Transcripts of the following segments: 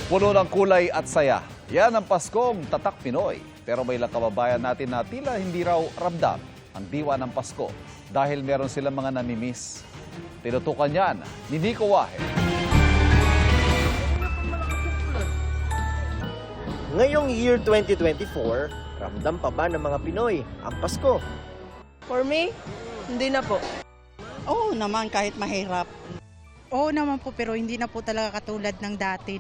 Puno ng kulay at saya. Yan ang Paskong Tatak Pinoy. Pero may ilang kababayan natin na tila hindi raw ramdam ang diwa ng Pasko dahil meron silang mga namimiss. Tinutukan yan ni Nico Wahe. Ngayong year 2024, ramdam pa ba ng mga Pinoy ang Pasko? For me, hindi na po. Oo naman, kahit mahirap. Oo naman po, pero hindi na po talaga katulad ng dati.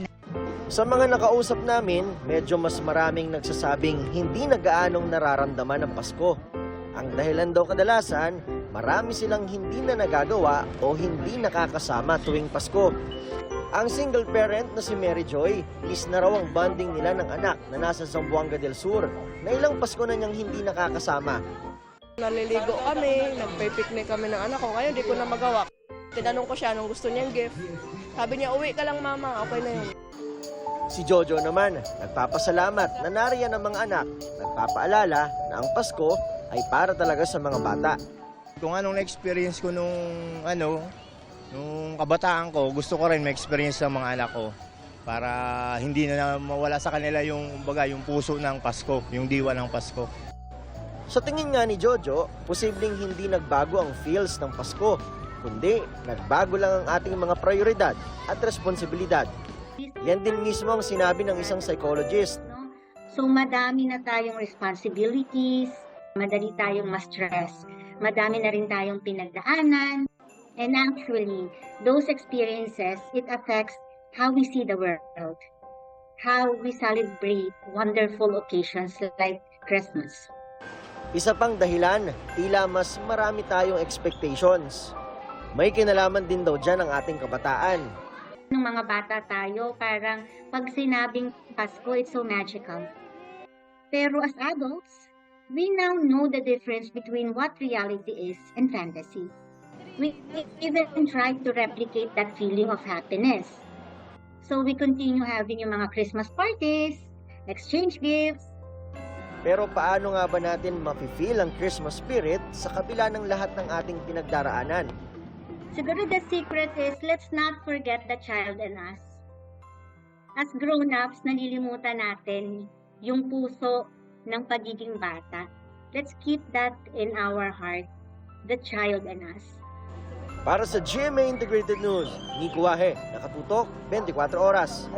Sa mga nakausap namin, medyo mas maraming nagsasabing hindi na gaanong nararamdaman ang Pasko. Ang dahilan daw kadalasan, marami silang hindi na nagagawa o hindi nakakasama tuwing Pasko. Ang single parent na si Mary Joy, miss na raw ang bonding nila ng anak na nasa Zamboanga del Sur na ilang Pasko na niyang hindi nakakasama. Naliligo kami, nagpe-picnic kami ng anak ko. Ngayon, di ko na magawa. Tinanong ko siya anong gusto niyang gift. Sabi niya, uwi ka lang mama, okay na yun. Si Jojo naman, nagpapasalamat na nariyan ang mga anak, nagpapaalala na ang Pasko ay para talaga sa mga bata. Kung anong na-experience ko nung kabataan ko, gusto ko rin ma-experience ng mga anak ko para hindi na mawala sa kanila yung puso ng Pasko, yung diwa ng Pasko. Sa tingin nga ni Jojo, posibleng hindi nagbago ang feels ng Pasko, kundi nagbago lang ang ating mga prioridad at responsibilidad. Yan din mismo ang sinabi ng isang psychologist. So madami na tayong responsibilities, madali tayong ma-stress, madami na rin tayong pinagdaanan. And actually, those experiences, it affects how we see the world, how we celebrate wonderful occasions like Christmas. Isa pang dahilan, tila mas marami tayong expectations. May kinalaman din daw dyan ang ating kabataan. Nung mga bata tayo, parang pag sinabing Pasko, it's so magical. Pero as adults, we now know the difference between what reality is and fantasy. We even try to replicate that feeling of happiness. So we continue having yung mga Christmas parties, exchange gifts. Pero paano nga ba natin mafe-feel ang Christmas spirit sa kabila ng lahat ng ating pinagdaraanan? Siguro the secret is let's not forget the child in us. As grown-ups, nalilimutan natin yung puso ng pagiging bata. Let's keep that in our heart, the child in us. Para sa GMA Integrated News, Nico Wahe, nakatutok 24 oras.